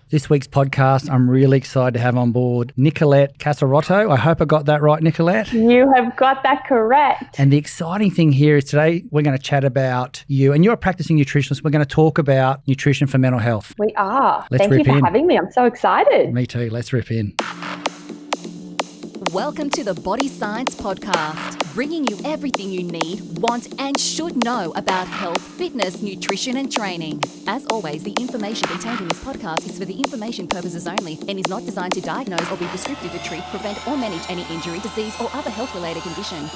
This week's podcast, I'm really excited to have on board Nicolette Casarotto. I hope I got that right, Nicolette. You have got that correct. And the exciting thing here is today we're going to chat about you, and you're a practicing nutritionist. We're going to talk about nutrition for mental health. We are. Let's Thank you rip for in. having me. I'm so excited. Me too. Let's rip in. Welcome to the Body Science Podcast, bringing you everything you need, want, and should know about health, fitness, nutrition, and training. As always, the information contained in this podcast is for the information purposes only and is not designed to diagnose or be prescriptive to treat, prevent, or manage any injury, disease, or other health-related condition.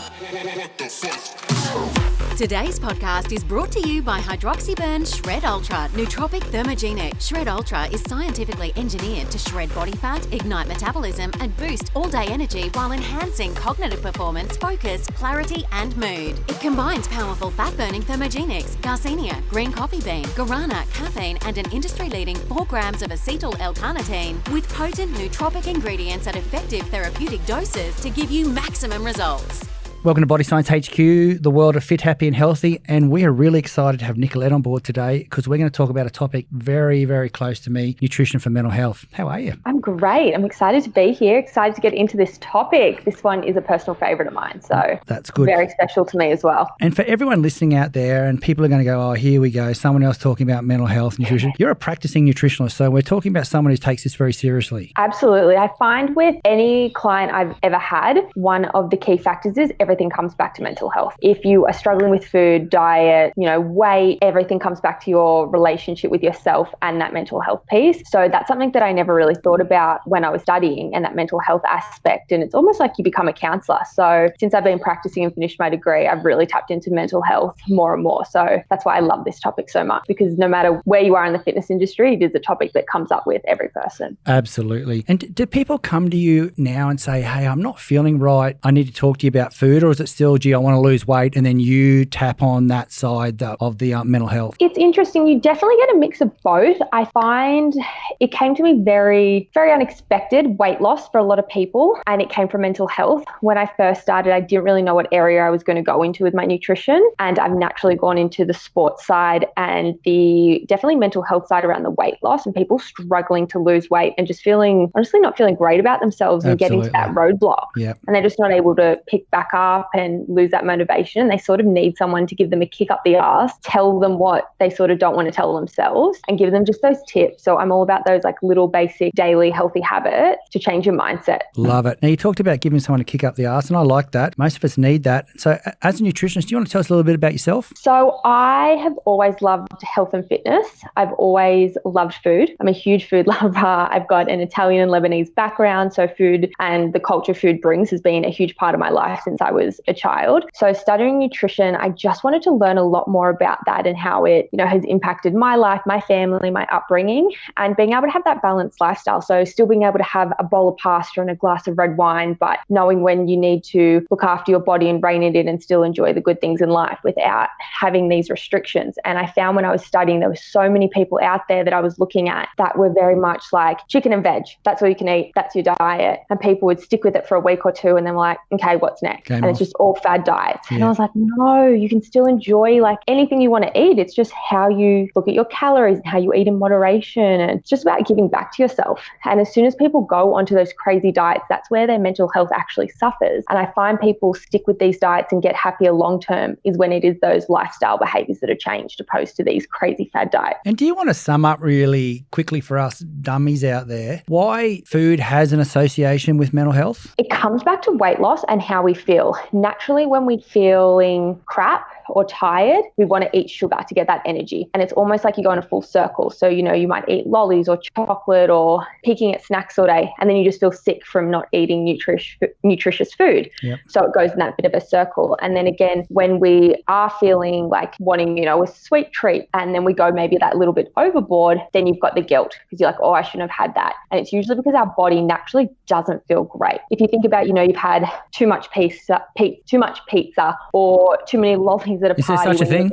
Today's podcast is brought to you by Hydroxyburn Shred Ultra Nootropic Thermogenic. Shred Ultra is scientifically engineered to shred body fat, ignite metabolism, and boost all-day energy while enhancing cognitive performance, focus, clarity, and mood. It combines powerful fat-burning thermogenics, garcinia, green coffee bean, guarana, caffeine, and an industry-leading 4 grams of acetyl L-carnitine with potent nootropic ingredients at effective therapeutic doses to give you maximum results. Welcome to Body Science HQ, the world of fit, happy and healthy. And we are really excited to have Nicolette on board today because we're going to talk about a topic very, very close to me, nutrition for mental health. How are you? I'm great. I'm excited to be here, excited to get into this topic. This one is a personal favorite of mine, so that's good. Very special to me as well. And for everyone listening out there, and people are going to go, oh, here we go, someone else talking about mental health, nutrition. You're a practicing nutritionist, so we're talking about someone who takes this very seriously. Absolutely. I find with any client I've ever had, one of the key factors is everything comes back to mental health. If you are struggling with food, diet, weight, everything comes back to your relationship with yourself and that mental health piece. So that's something that I never really thought about when I was studying, and that mental health aspect. And it's almost like you become a counselor. So since I've been practicing and finished my degree, I've really tapped into mental health more and more. So that's why I love this topic so much, because no matter where you are in the fitness industry, it is a topic that comes up with every person. Absolutely. And do people come to you now and say, hey, I'm not feeling right, I need to talk to you about food? Or is it still, gee, I want to lose weight, and then you tap on that side of the mental health? It's interesting. You definitely get a mix of both. I find it came to me very, very unexpected, weight loss for a lot of people, and it came from mental health. When I first started, I didn't really know what area I was going to go into with my nutrition, and I've naturally gone into the sports side and the definitely mental health side around the weight loss and people struggling to lose weight and just honestly not feeling great about themselves. Absolutely. And getting to that roadblock. Yep. And they're just not able to pick back up and lose that motivation. They sort of need someone to give them a kick up the arse, tell them what they sort of don't want to tell themselves, and give them just those tips. So I'm all about those like little basic daily healthy habits to change your mindset. Love it. Now, you talked about giving someone a kick up the arse, and I like that. Most of us need that. So as a nutritionist, do you want to tell us a little bit about yourself? So I have always loved health and fitness. I've always loved food. I'm a huge food lover. I've got an Italian and Lebanese background, so food and the culture food brings has been a huge part of my life since I was a child. So studying nutrition, I just wanted to learn a lot more about that and how it, has impacted my life, my family, my upbringing, and being able to have that balanced lifestyle. So still being able to have a bowl of pasta and a glass of red wine, but knowing when you need to look after your body and rein it in and still enjoy the good things in life without having these restrictions. And I found when I was studying, there were so many people out there that I was looking at that were very much like chicken and veg. That's all you can eat. That's your diet. And people would stick with it for a week or two and then were like, okay, what's next? Game and off. It's just all fad diets. Yeah. And I was like, no, you can still enjoy like anything you want to eat. It's just how you look at your calories and how you eat in moderation. And it's just about giving back to yourself. And as soon as people go onto those crazy diets, that's where their mental health actually suffers. And I find people stick with these diets and get happier long-term is when it is those lifestyle behaviors that are changed opposed to these crazy fad diets. And do you want to sum up really quickly for us dummies out there why food has an association with mental health? It comes back to weight loss and how we feel. Naturally, when we're feeling crap or tired, we want to eat sugar to get that energy. And it's almost like you go in a full circle. So, you might eat lollies or chocolate or picking at snacks all day, and then you just feel sick from not eating nutritious food. Yep. So it goes in that bit of a circle. And then again, when we are feeling like wanting, a sweet treat, and then we go maybe that little bit overboard, then you've got the guilt because you're like, oh, I shouldn't have had that. And it's usually because our body naturally doesn't feel great. If you think about, you've had too much pizza too much pizza or too many lollies at a Is there party. such a thing?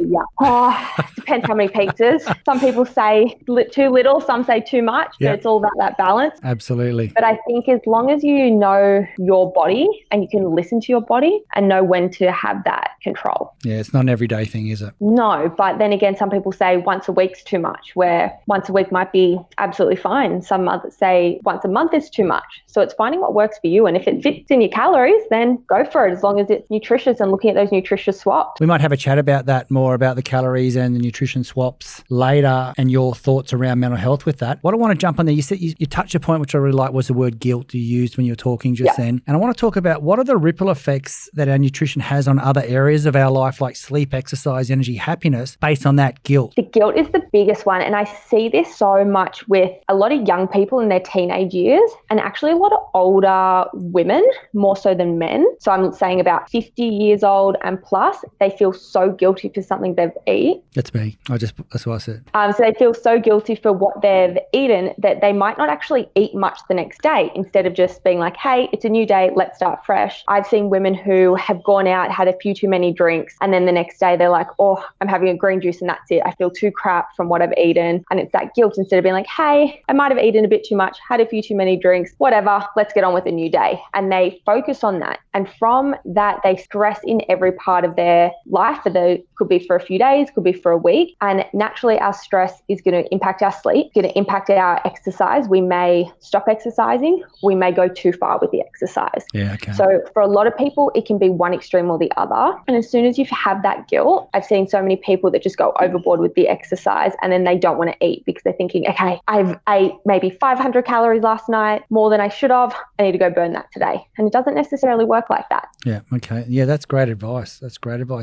Depends how many pizzas. Some people say too little, some say too much, but it's all about that balance. Absolutely. But I think as long as you know your body and you can listen to your body and know when to have that control. Yeah, it's not an everyday thing, is it? No, but then again, some people say once a week's too much, where once a week might be absolutely fine. Some others say once a month is too much. So it's finding what works for you. And if it fits in your calories, then go for it, as long as it's nutritious and looking at those nutritious swaps. We might have a chat about that more, about the calories and the nutrition swaps later, and your thoughts around mental health with that. What I want to jump on there, you said you touched a point which I really like, was the word guilt you used when you were talking just then. And I want to talk about what are the ripple effects that our nutrition has on other areas of our life, like sleep, exercise, energy, happiness, based on that guilt. The guilt is the biggest one. And I see this so much with a lot of young people in their teenage years, and actually a lot of older women, more so than men. So I'm saying about 50 years old and plus, they feel so guilty for something they've eaten. That's me. That's what I said. So they feel so guilty for what they've eaten that they might not actually eat much the next day, instead of just being like, hey, it's a new day, let's start fresh. I've seen women who have gone out, had a few too many drinks, and then the next day they're like, oh, I'm having a green juice and that's it. I feel too crap from what I've eaten. And it's that guilt, instead of being like, hey, I might have eaten a bit too much, had a few too many drinks, whatever, let's get on with a new day. And they focus on that. And from that, they stress in every part of their life. Could be for a few days, could be for a week. And naturally, our stress is going to impact our sleep, going to impact our exercise. We may stop exercising. We may go too far with the exercise. Yeah, okay. So for a lot of people, it can be one extreme or the other. And as soon as you have that guilt, I've seen so many people that just go overboard with the exercise, and then they don't want to eat because they're thinking, okay, I've ate maybe 500 calories last night, more than I should have. I need to go burn that today. And it doesn't necessarily work like that. Yeah, okay. Yeah, that's great advice.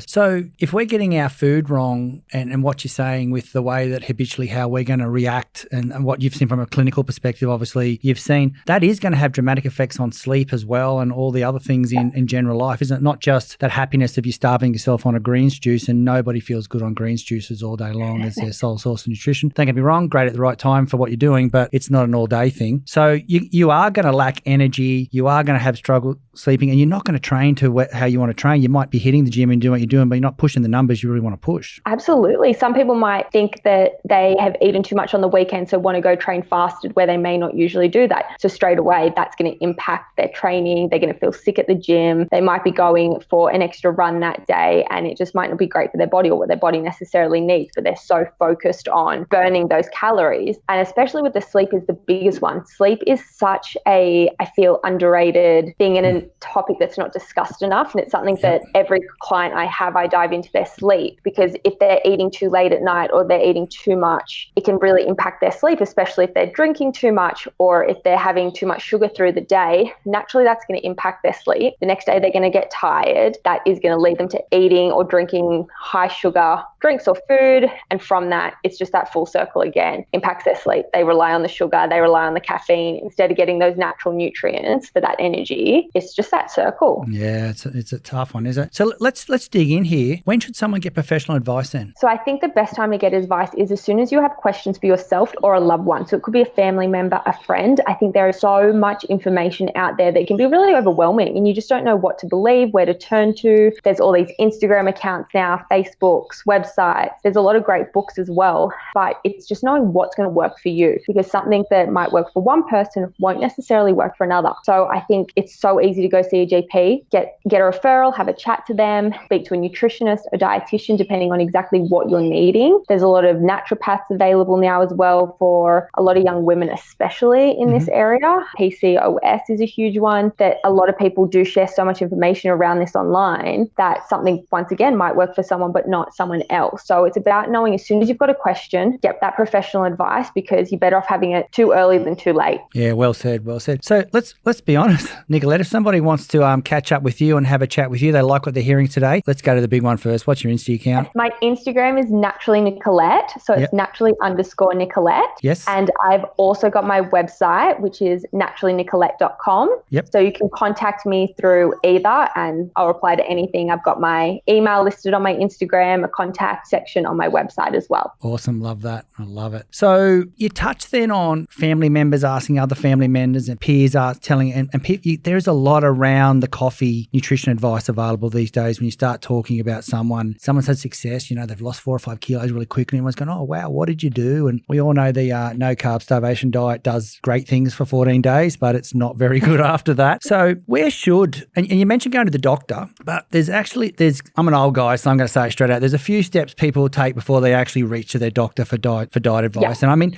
So if we're getting our food wrong, and what you're saying with the way that habitually how we're going to react, and what you've seen from a clinical perspective, obviously you've seen that is going to have dramatic effects on sleep as well, and all the other things in general life, isn't it? Not just that happiness of you starving yourself on a greens juice, and nobody feels good on greens juices all day long as their sole source of nutrition. Don't get me wrong, great at the right time for what you're doing, but it's not an all day thing. So you are going to lack energy, you are going to have struggle sleeping, and you're not going to train to how you want to train. You might be hitting the gym and doing what you're doing, but you're not pushing the numbers you really want to push. Absolutely. Some people might think that they have eaten too much on the weekend, so want to go train fasted where they may not usually do that. So straight away, that's going to impact their training. They're going to feel sick at the gym. They might be going for an extra run that day, and it just might not be great for their body or what their body necessarily needs, but they're so focused on burning those calories. And especially with the sleep is the biggest one. Sleep is such a, I feel, underrated thing, and a topic that's not discussed enough. And it's something that every client I have, I dive into their sleep, because if they're eating too late at night or they're eating too much, it can really impact their sleep, especially if they're drinking too much or if they're having too much sugar through the day. Naturally, that's going to impact their sleep. The next day, they're going to get tired. That is going to lead them to eating or drinking high sugar drinks or food. And from that, it's just that full circle again. Impacts their sleep. They rely on the sugar. They rely on the caffeine instead of getting those natural nutrients for that energy. It's just that circle. Yeah, it's a tough one, is it? So let's dig in here. When should someone get professional advice then? So I think the best time to get advice is as soon as you have questions for yourself or a loved one. So it could be a family member, a friend. I think there is so much information out there that can be really overwhelming, and you just don't know what to believe, where to turn to. There's all these Instagram accounts now, Facebooks, websites. There's a lot of great books as well, but it's just knowing what's going to work for you, because something that might work for one person won't necessarily work for another. So I think it's so easy to go see a GP, get a referral, have a chat to them, speak to a nutritionist, a dietitian, depending on exactly what you're needing. There's a lot of naturopaths available now as well for a lot of young women, especially in this area. PCOS is a huge one that a lot of people do share so much information around this online that something, once again, might work for someone but not someone else. So it's about knowing as soon as you've got a question, get that professional advice, because you're better off having it too early than too late. Yeah, well said. So let's be honest, Nicolette, if somebody wants to catch up with you and have a chat with you, they like what they're hearing today, let's go to the big one first. What's your Insta account? My Instagram is naturally Nicolette. So it's naturally_Nicolette. Yes. And I've also got my website, which is naturallynicolette.com. Yep. So you can contact me through either and I'll reply to anything. I've got my email listed on my Instagram, a contact contact section on my website as well. Awesome. Love that. I love it. So you touched then on family members asking other family members and peers are telling, and there's a lot around the coffee nutrition advice available these days. When you start talking about someone's had success, they've lost 4 or 5 kilos really quickly, and everyone's going, oh, wow, what did you do? And we all know the no carb starvation diet does great things for 14 days, but it's not very good after that. So where should, and you mentioned going to the doctor, but I'm an old guy, so I'm going to say it straight out. There's a few steps people take before they actually reach to their doctor for diet advice. Yeah. And I mean,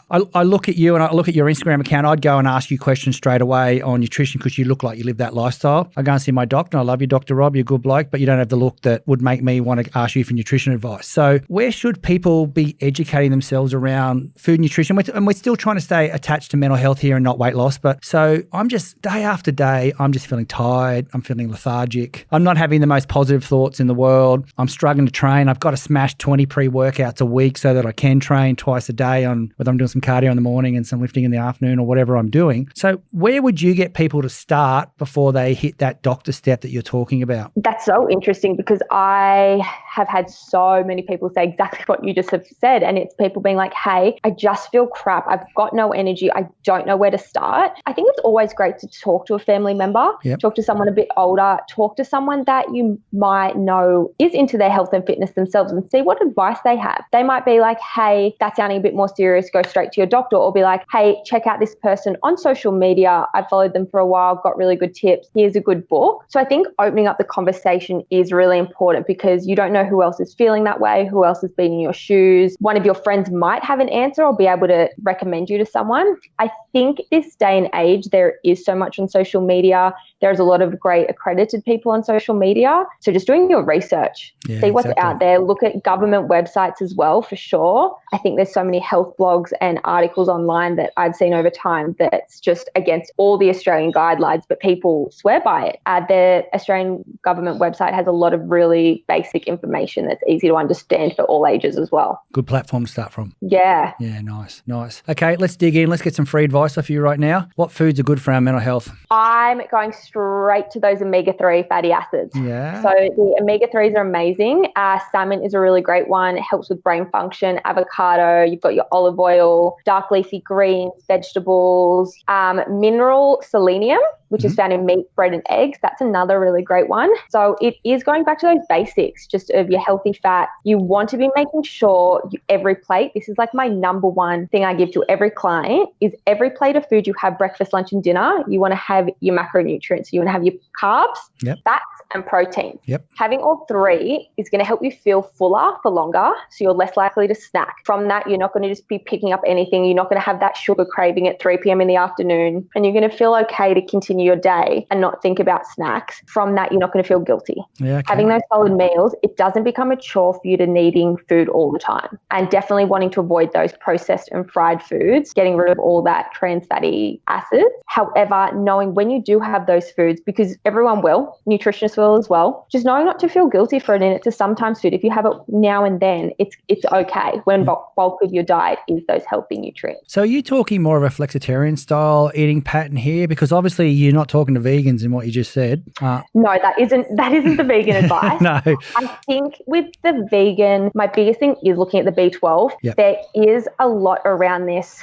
I look at you and I look at your Instagram account, I'd go and ask you questions straight away on nutrition because you look like you live that lifestyle. I go and see my doctor. I love you, Dr. Rob. You're a good bloke, but you don't have the look that would make me want to ask you for nutrition advice. So where should people be educating themselves around food nutrition? And we're still trying to stay attached to mental health here and not weight loss. But so I'm just day after day, I'm just feeling tired. I'm feeling lethargic. I'm not having the most positive thoughts in the world. I'm struggling to train. I've got to smash 20 pre-workouts a week so that I can train twice a day on whether I'm doing some cardio in the morning and some lifting in the afternoon or whatever I'm doing. So where would you get people to start before they hit that doctor step that you're talking about? That's so interesting because I have had so many people say exactly what you just have said. And it's people being like, hey, I just feel crap. I've got no energy. I don't know where to start. I think it's always great to talk to a family member, talk to someone a bit older, talk to someone that you might know is into their health and fitness themselves and see what advice they have. They might be like, hey, that's sounding a bit more serious. Go straight to your doctor, or be like, hey, check out this person on social media. I've followed them for a while, got really good tips. Here's a good book. So I think opening up the conversation is really important because you don't know who else is feeling that way, who else has been in your shoes. One of your friends might have an answer or be able to recommend you to someone. I think this day and age, there is so much on social media. There's a lot of great accredited people on social media. So just doing your research, see what's out there, look at government websites as well, for sure. I think there's so many health blogs and articles online that I've seen over time that's just against all the Australian guidelines, but people swear by it. The Australian government website has a lot of really basic information that's easy to understand for all ages as well. Good platform to start from. Yeah. Yeah, nice. Okay, let's dig in. Let's get some free advice off you right now. What foods are good for our mental health? I'm going straight to those omega-3 fatty acids. Yeah. So the omega-3s are amazing. Salmon is a really great one. It helps with brain function. Avocado, you've got your olive oil, dark leafy greens, vegetables, mineral selenium, which is found in meat, bread and eggs. That's another really great one. So it is going back to those basics, just of your healthy fat. You want to be making sure every plate, this is like my number one thing I give to every client, is every plate of food you have breakfast, lunch and dinner, you want to have your macronutrients. You want to have your carbs, fats and protein. Having all three is going to help you feel fuller for longer, so you're less likely to snack. From that, you're not going to just be picking up anything. You're not going to have that sugar craving at 3 p.m. in the afternoon, and you're going to feel okay to continue your day and not think about snacks. From that, you're not going to feel guilty. Having those solid meals, it doesn't become a chore for you to needing food all the time, and definitely wanting to avoid those processed and fried foods, getting rid of all that trans fatty acids. However, knowing when you do have those foods, because everyone will, nutritionists will as well, just knowing not to feel guilty for it, and it's a sometimes food. If you have it now and then, it's okay when bulk of your diet is those healthy nutrients. So are you talking more of a flexitarian style eating pattern here? Because obviously you're not talking to vegans in what you just said. No, that isn't the vegan advice. No. I think with the vegan, my biggest thing is looking at the B12. There is a lot around this.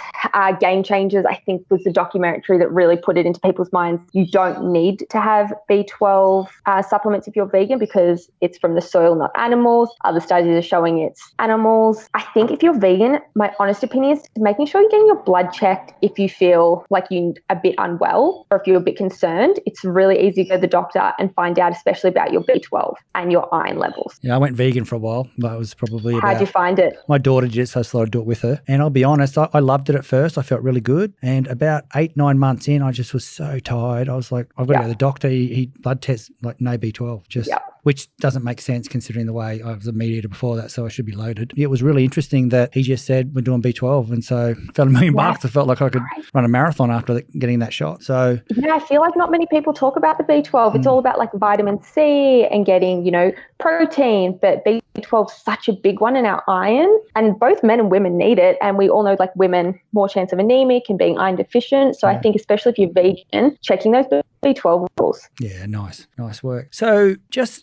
Game Changers, I think, was the documentary that really put it into people's minds. You don't need to have B12 supplements if you're vegan because it's from the soil, not animals. Other studies are showing it's animals. I think if you're vegan, my honest opinion is making sure you're getting your blood checked if you feel like you're a bit unwell or if you're a bit concerned. It's really easy to go to the doctor and find out, especially about your B12 and your iron levels. Yeah, I went vegan for a while. That was probably How'd you find it? My daughter did it, so I thought I'd do it with her. And I'll be honest, I loved it at first. I felt really good. And about 8-9 months in, I just was so tired. I was like, I've got to go to the doctor. He blood tests like no B12, which doesn't make sense considering the way I was a meat eater before that, so I should be loaded. It was really interesting that he just said, we're doing B12. And so I felt $1 million. I felt like I could run a marathon after getting that shot. So yeah, I feel like not many people talk about the B12. It's all about like vitamin C and getting, protein, but B12 is such a big one in our iron, and both men and women need it. And we all know like women, more chance of anemic and being iron deficient. So I think especially if you're vegan, checking those B12 levels. Yeah, nice work. So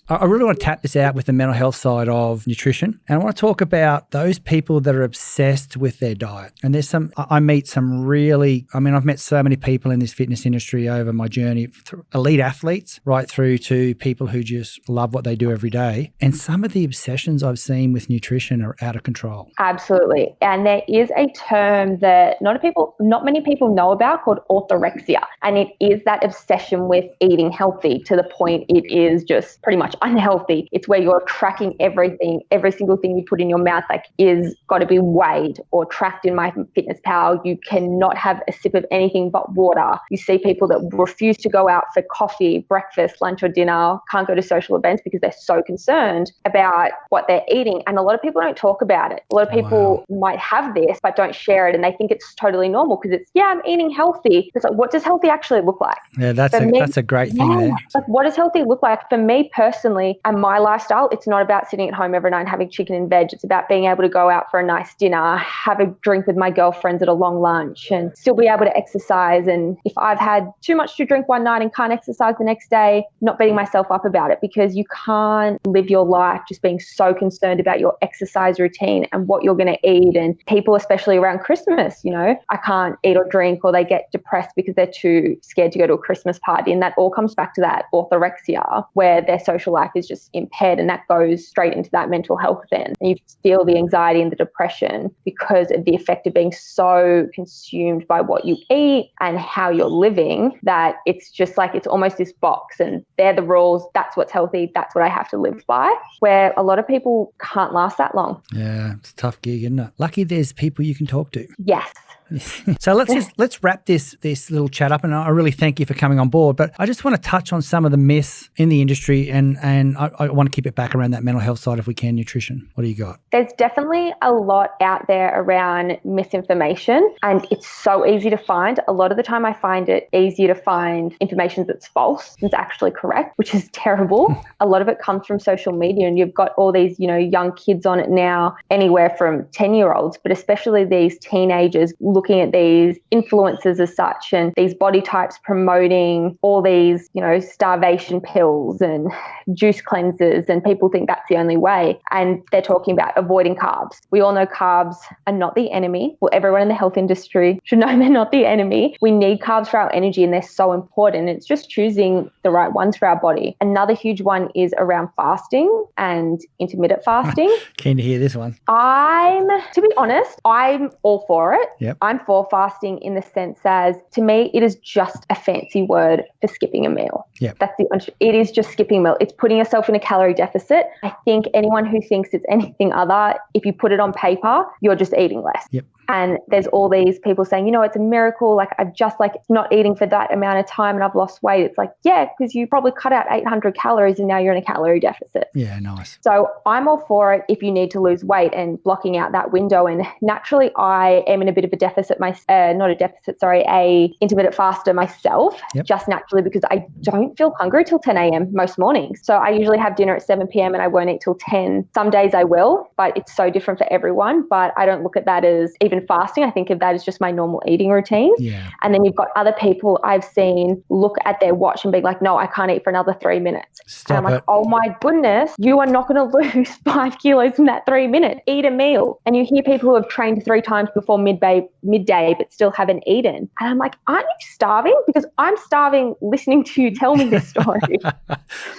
I really want to tap this out with the mental health side of nutrition. And I want to talk about those people that are obsessed with their diet. And I meet some really, I've met so many people in this fitness industry over my journey, elite athletes right through to people who just love what they do every day. And some of the obsessions I've seen with nutrition are out of control. Absolutely. And there is a term that not many people know about called orthorexia. And it is that obsession with eating healthy to the point it is just pretty much unhealthy. It's where you're tracking everything, every single thing you put in your mouth, like is got to be weighed or tracked in MyFitnessPal. You cannot have a sip of anything but water. You see people that refuse to go out for coffee, breakfast, lunch or dinner, can't go to social events because they're so concerned about what they're eating. And a lot of people don't talk about it. A lot of people might have this but don't share it, and they think it's totally normal because it's, I'm eating healthy. It's like, what does healthy actually look like? Yeah, that's a great thing there. Like, what does healthy look like? For me personally and my lifestyle, it's not about sitting at home every night and having chicken and veg. It's about being able to go out for a nice dinner, have a drink with my girlfriends at a long lunch and still be able to exercise. And if I've had too much to drink one night and can't exercise the next day, not beating myself up about it, because you can't live your life just being so concerned about your exercise routine and what you're going to eat. And people, especially around Christmas, I can't eat or drink, or they get depressed because they're too scared to go to a Christmas party. And that all comes back to that orthorexia, where their social life is just impaired, and that goes straight into that mental health then. And you feel the anxiety and the depression because of the effect of being so consumed by what you eat and how you're living, that it's just like, it's almost this box and they're the rules. That's what's healthy. That's what I have to live by, where a lot of people can't last that long. Yeah, it's a tough gig, isn't it? Lucky there's people you can talk to. Yes. So let's wrap this little chat up, and I really thank you for coming on board. But I just want to touch on some of the myths in the industry, and I want to keep it back around that mental health side if we can. Nutrition. What do you got? There's definitely a lot out there around misinformation, and it's so easy to find. A lot of the time I find it easier to find information that's false than it's actually correct, which is terrible. A lot of it comes from social media, and you've got all these, young kids on it now, anywhere from 10-year-olds, but especially these teenagers looking at these influencers as such, and these body types promoting all these, starvation pills and juice cleansers, and people think that's the only way. And they're talking about avoiding carbs. We all know carbs are not the enemy. Well, everyone in the health industry should know they're not the enemy. We need carbs for our energy, and they're so important. It's just choosing the right ones for our body. Another huge one is around fasting and intermittent fasting. Keen to hear this one. To be honest, I'm all for it. Yep. I'm for fasting in the sense as, to me, it is just a fancy word for skipping a meal. Yep. It is just skipping a meal. It's putting yourself in a calorie deficit. I think anyone who thinks it's anything other, if you put it on paper, you're just eating less. Yep. And there's all these people saying, it's a miracle. Like, I've just not eating for that amount of time and I've lost weight. It's like, yeah, because you probably cut out 800 calories and now you're in a calorie deficit. Yeah, nice. So I'm all for it if you need to lose weight and blocking out that window. And naturally, I am in a bit of a deficit, a intermittent faster myself, yep. Just naturally because I don't feel hungry till 10 a.m. most mornings. So I usually have dinner at 7 p.m. and I won't eat till 10. Some days I will, but it's so different for everyone. But I don't look at that as even fasting. I think of that as just my normal eating routine. Yeah. And then you've got other people I've seen look at their watch and be like, no, I can't eat for another 3 minutes. Stop and I'm like, it. oh my goodness, you are not going to lose 5 kilos in that 3 minutes. Eat a meal. And you hear people who have trained 3 times before midday, but still haven't eaten. And I'm like, aren't you starving? Because I'm starving listening to you tell me this story.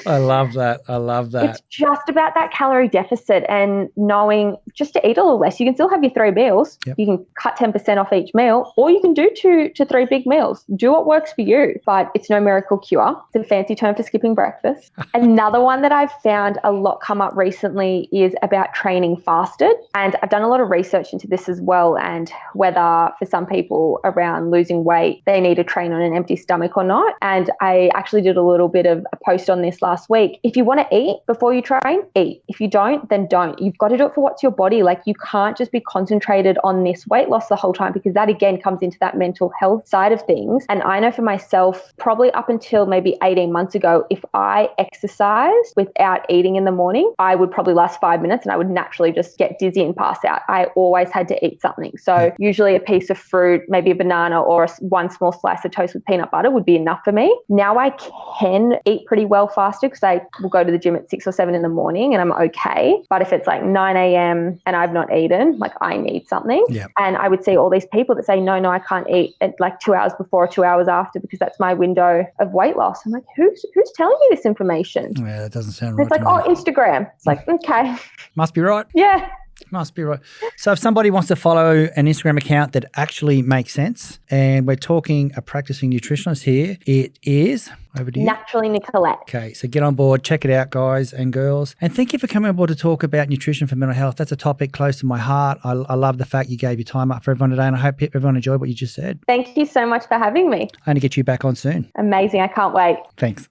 I love that. It's just about that calorie deficit and knowing just to eat a little less. You can still have your 3 meals. Yep. You can cut 10% off each meal, or you can do 2 to 3 big meals. Do what works for you, but it's no miracle cure. It's a fancy term for skipping breakfast. Another one that I've found a lot come up recently is about training fasted. And I've done a lot of research into this as well, and whether for some people around losing weight, they need to train on an empty stomach or not. And I actually did a little bit of a post on this last week. If you want to eat before you train, eat. If you don't, then don't. You've got to do it for what's your body. Like, you can't just be concentrated on this weight loss the whole time, because that again comes into that mental health side of things. And I know for myself, probably up until maybe 18 months ago, if I exercised without eating in the morning, I would probably last 5 minutes and I would naturally just get dizzy and pass out. I always had to eat something. So usually a piece of fruit, maybe a banana, or one small slice of toast with peanut butter would be enough for me. Now I can eat pretty well faster, because I will go to the gym at 6 or 7 in the morning and I'm okay. But if it's like 9 a.m. and I've not eaten, like, I need something. Yeah. And I would see all these people that say, no, I can't eat at like 2 hours before or 2 hours after, because that's my window of weight loss. I'm like, who's telling you this information? Yeah, that doesn't sound And right. it's like, oh, Instagram. It's like, okay. Must be right. Yeah. Must be right. So if somebody wants to follow an Instagram account that actually makes sense, and we're talking a practicing nutritionist here, it is, over to you. Naturally Nicolette. Okay, so get on board, check it out, guys and girls. And thank you for coming on board to talk about nutrition for mental health. That's a topic close to my heart. I love the fact you gave your time up for everyone today, and I hope everyone enjoyed what you just said. Thank you so much for having me. I'm going to get you back on soon. Amazing. I can't wait. Thanks.